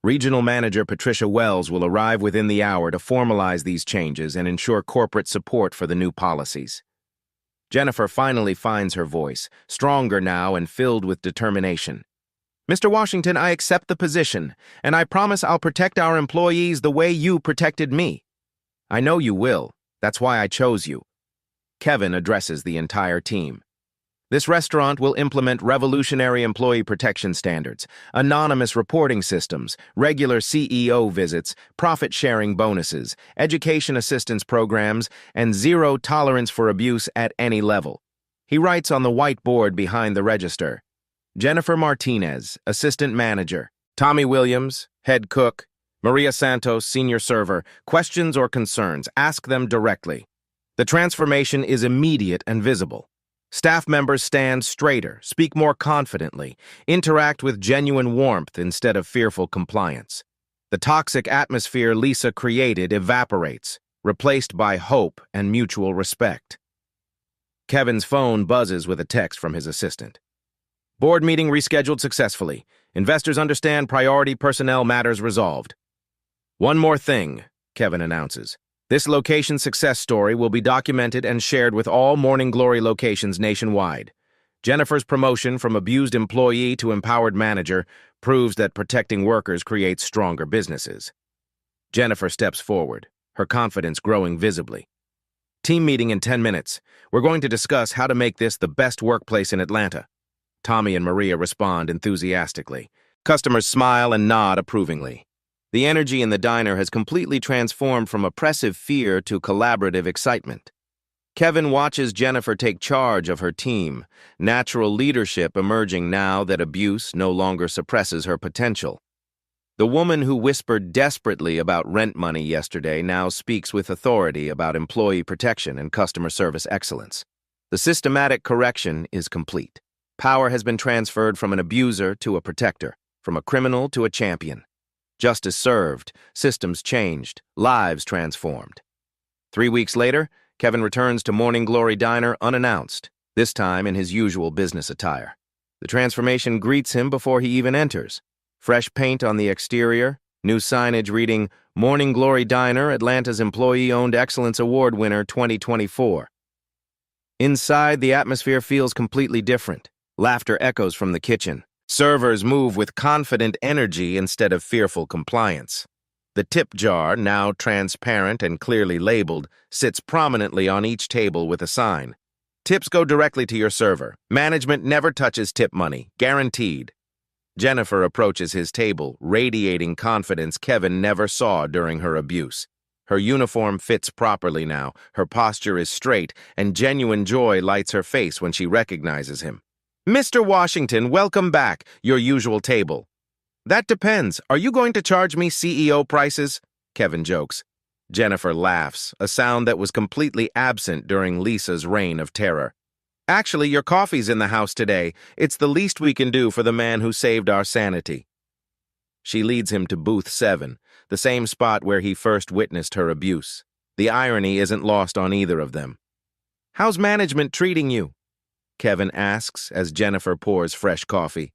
Regional Manager Patricia Wells will arrive within the hour to formalize these changes and ensure corporate support for the new policies. Jennifer finally finds her voice, stronger now and filled with determination. "Mr. Washington, I accept the position, and I promise I'll protect our employees the way you protected me." "I know you will. That's why I chose you." Kevin addresses the entire team. "This restaurant will implement revolutionary employee protection standards, anonymous reporting systems, regular CEO visits, profit-sharing bonuses, education assistance programs, and zero tolerance for abuse at any level." He writes on the whiteboard behind the register. Jennifer Martinez, Assistant Manager. Tommy Williams, Head Cook. Maria Santos, Senior Server. Questions or concerns, ask them directly. The transformation is immediate and visible. Staff members stand straighter, speak more confidently, interact with genuine warmth instead of fearful compliance. The toxic atmosphere Lisa created evaporates, replaced by hope and mutual respect. Kevin's phone buzzes with a text from his assistant. "Board meeting rescheduled successfully. Investors understand priority personnel matters resolved." "One more thing," Kevin announces. "This location success story will be documented and shared with all Morning Glory locations nationwide. Jennifer's promotion from abused employee to empowered manager proves that protecting workers creates stronger businesses." Jennifer steps forward, her confidence growing visibly. "Team meeting in 10 minutes. We're going to discuss how to make this the best workplace in Atlanta." Tommy and Maria respond enthusiastically. Customers smile and nod approvingly. The energy in the diner has completely transformed from oppressive fear to collaborative excitement. Kevin watches Jennifer take charge of her team, natural leadership emerging now that abuse no longer suppresses her potential. The woman who whispered desperately about rent money yesterday now speaks with authority about employee protection and customer service excellence. The systematic correction is complete. Power has been transferred from an abuser to a protector, from a criminal to a champion. Justice served, systems changed, lives transformed. 3 weeks later, Kevin returns to Morning Glory Diner unannounced, this time in his usual business attire. The transformation greets him before he even enters. Fresh paint on the exterior, new signage reading, Morning Glory Diner, Atlanta's Employee-Owned Excellence Award winner 2024. Inside, the atmosphere feels completely different. Laughter echoes from the kitchen. Servers move with confident energy instead of fearful compliance. The tip jar, now transparent and clearly labeled, sits prominently on each table with a sign. "Tips go directly to your server. Management never touches tip money. Guaranteed." Jennifer approaches his table, radiating confidence Kevin never saw during her abuse. Her uniform fits properly now, her posture is straight, and genuine joy lights her face when she recognizes him. "Mr. Washington, welcome back, your usual table." "That depends. Are you going to charge me CEO prices?" Kevin jokes. Jennifer laughs, a sound that was completely absent during Lisa's reign of terror. "Actually, your coffee's in the house today. It's the least we can do for the man who saved our sanity." She leads him to booth 7, the same spot where he first witnessed her abuse. The irony isn't lost on either of them. "How's management treating you?" Kevin asks as Jennifer pours fresh coffee.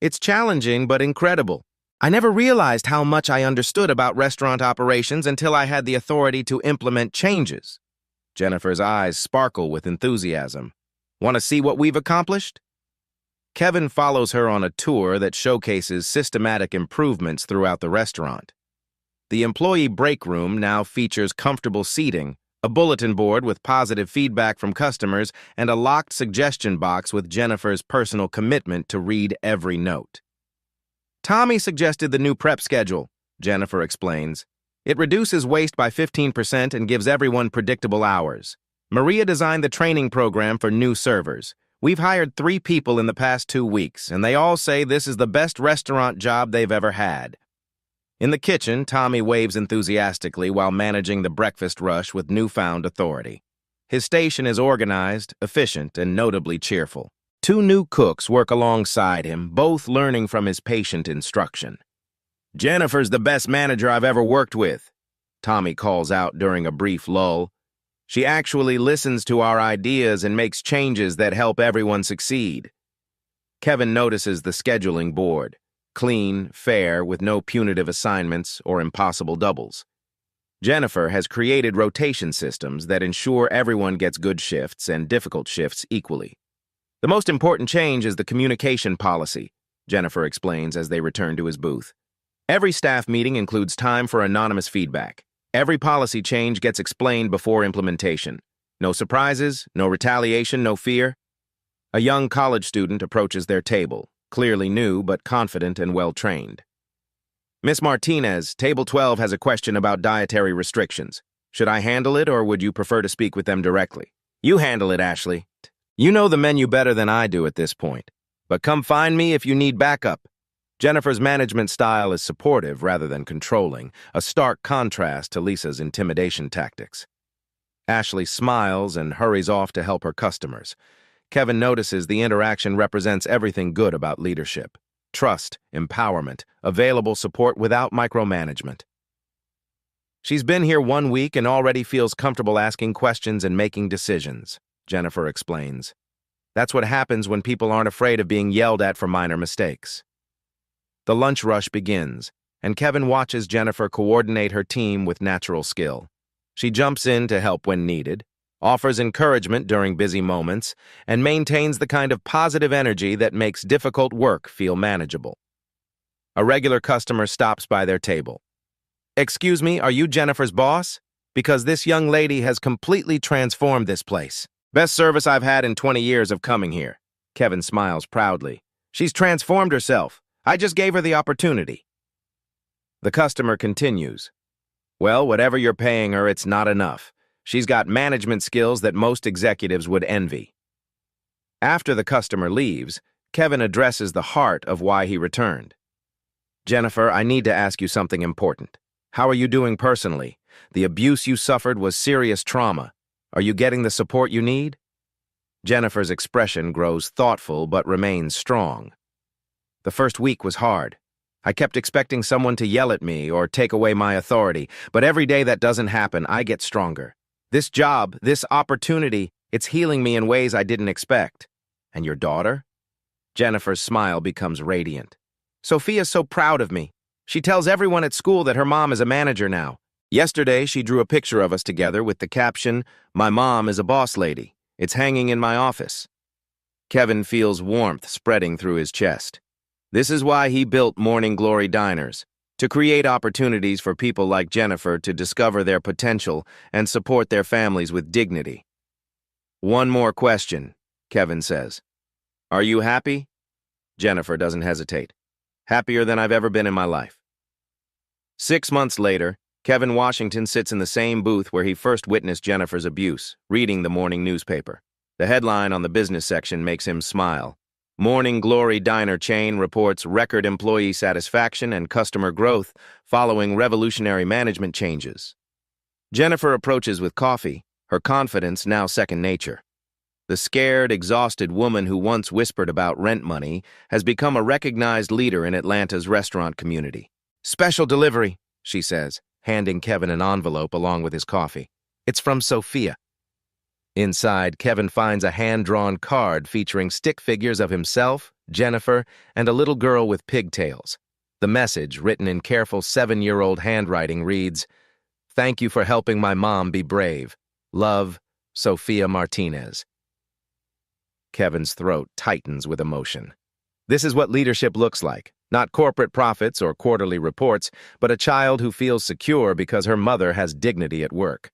"It's challenging but incredible. I never realized how much I understood about restaurant operations until I had the authority to implement changes." Jennifer's eyes sparkle with enthusiasm. "Want to see what we've accomplished?" Kevin follows her on a tour that showcases systematic improvements throughout the restaurant. The employee break room now features comfortable seating, a bulletin board with positive feedback from customers, and a locked suggestion box with Jennifer's personal commitment to read every note. "Tommy suggested the new prep schedule," Jennifer explains. "It reduces waste by 15% and gives everyone predictable hours. Maria designed the training program for new servers. We've hired 3 people in the past 2 weeks, and they all say this is the best restaurant job they've ever had." In the kitchen, Tommy waves enthusiastically while managing the breakfast rush with newfound authority. His station is organized, efficient, and notably cheerful. 2 new cooks work alongside him, both learning from his patient instruction. "Jennifer's the best manager I've ever worked with," Tommy calls out during a brief lull. "She actually listens to our ideas and makes changes that help everyone succeed." Kevin notices the scheduling board. Clean, fair, with no punitive assignments or impossible doubles. Jennifer has created rotation systems that ensure everyone gets good shifts and difficult shifts equally. "The most important change is the communication policy," Jennifer explains as they return to his booth. "Every staff meeting includes time for anonymous feedback. Every policy change gets explained before implementation. No surprises, no retaliation, no fear." A young college student approaches their table, clearly new but confident and well-trained. "Miss Martinez, Table 12 has a question about dietary restrictions. Should I handle it or would you prefer to speak with them directly?" "You handle it, Ashley. You know the menu better than I do at this point. But come find me if you need backup." Jennifer's management style is supportive rather than controlling, a stark contrast to Lisa's intimidation tactics. Ashley smiles and hurries off to help her customers. Kevin notices the interaction represents everything good about leadership: trust, empowerment, available support without micromanagement. "She's been here 1 week and already feels comfortable asking questions and making decisions," Jennifer explains. "That's what happens when people aren't afraid of being yelled at for minor mistakes." The lunch rush begins, and Kevin watches Jennifer coordinate her team with natural skill. She jumps in to help when needed, offers encouragement during busy moments, and maintains the kind of positive energy that makes difficult work feel manageable. A regular customer stops by their table. "Excuse me, are you Jennifer's boss? Because this young lady has completely transformed this place. Best service I've had in 20 years of coming here." Kevin smiles proudly. "She's transformed herself. I just gave her the opportunity." The customer continues. "Well, whatever you're paying her, it's not enough. She's got management skills that most executives would envy." After the customer leaves, Kevin addresses the heart of why he returned. "Jennifer, I need to ask you something important. How are you doing personally? The abuse you suffered was serious trauma. Are you getting the support you need?" Jennifer's expression grows thoughtful but remains strong. "The first week was hard. I kept expecting someone to yell at me or take away my authority, but every day that doesn't happen, I get stronger. This job, this opportunity, it's healing me in ways I didn't expect." "And your daughter?" Jennifer's smile becomes radiant. "Sophia's so proud of me. She tells everyone at school that her mom is a manager now. Yesterday, she drew a picture of us together with the caption, 'My mom is a boss lady.' It's hanging in my office." Kevin feels warmth spreading through his chest. This is why he built Morning Glory Diners, to create opportunities for people like Jennifer to discover their potential and support their families with dignity. "One more question," Kevin says. "Are you happy?" Jennifer doesn't hesitate. "Happier than I've ever been in my life." 6 months later, Kevin Washington sits in the same booth where he first witnessed Jennifer's abuse, reading the morning newspaper. The headline on the business section makes him smile. Morning Glory Diner chain reports record employee satisfaction and customer growth following revolutionary management changes. Jennifer approaches with coffee, her confidence now second nature. The scared, exhausted woman who once whispered about rent money has become a recognized leader in Atlanta's restaurant community. "Special delivery," she says, handing Kevin an envelope along with his coffee. "It's from Sophia." Inside, Kevin finds a hand-drawn card featuring stick figures of himself, Jennifer, and a little girl with pigtails. The message, written in careful 7-year-old handwriting, reads, "Thank you for helping my mom be brave. Love, Sophia Martinez." Kevin's throat tightens with emotion. This is what leadership looks like. Not corporate profits or quarterly reports, but a child who feels secure because her mother has dignity at work.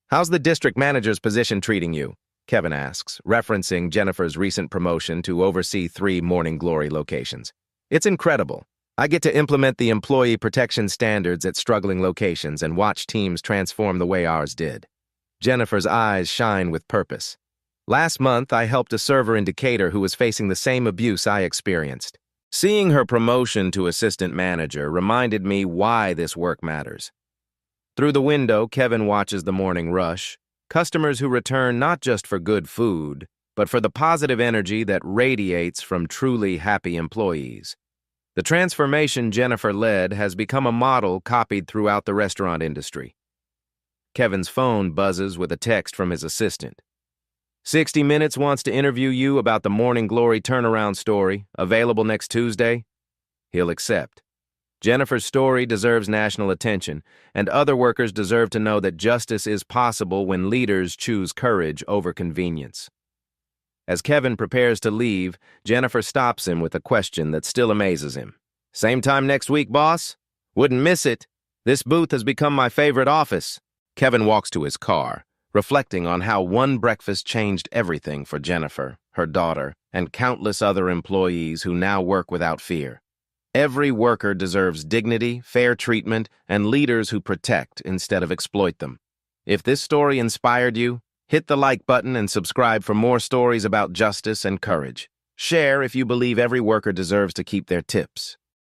"How's the district manager's position treating you?" Kevin asks, referencing Jennifer's recent promotion to oversee 3 Morning Glory locations. "It's incredible. I get to implement the employee protection standards at struggling locations and watch teams transform the way ours did." Jennifer's eyes shine with purpose. "Last month, I helped a server in Decatur who was facing the same abuse I experienced. Seeing her promotion to assistant manager reminded me why this work matters." Through the window, Kevin watches the morning rush, customers who return not just for good food, but for the positive energy that radiates from truly happy employees. The transformation Jennifer led has become a model copied throughout the restaurant industry. Kevin's phone buzzes with a text from his assistant. "60 Minutes wants to interview you about the Morning Glory turnaround story, available next Tuesday." He'll accept. Jennifer's story deserves national attention, and other workers deserve to know that justice is possible when leaders choose courage over convenience. As Kevin prepares to leave, Jennifer stops him with a question that still amazes him. "Same time next week, boss? Wouldn't miss it. This booth has become my favorite office." Kevin walks to his car, reflecting on how one breakfast changed everything for Jennifer, her daughter, and countless other employees who now work without fear. Every worker deserves dignity, fair treatment, and leaders who protect instead of exploit them. If this story inspired you, hit the like button and subscribe for more stories about justice and courage. Share if you believe every worker deserves to keep their tips.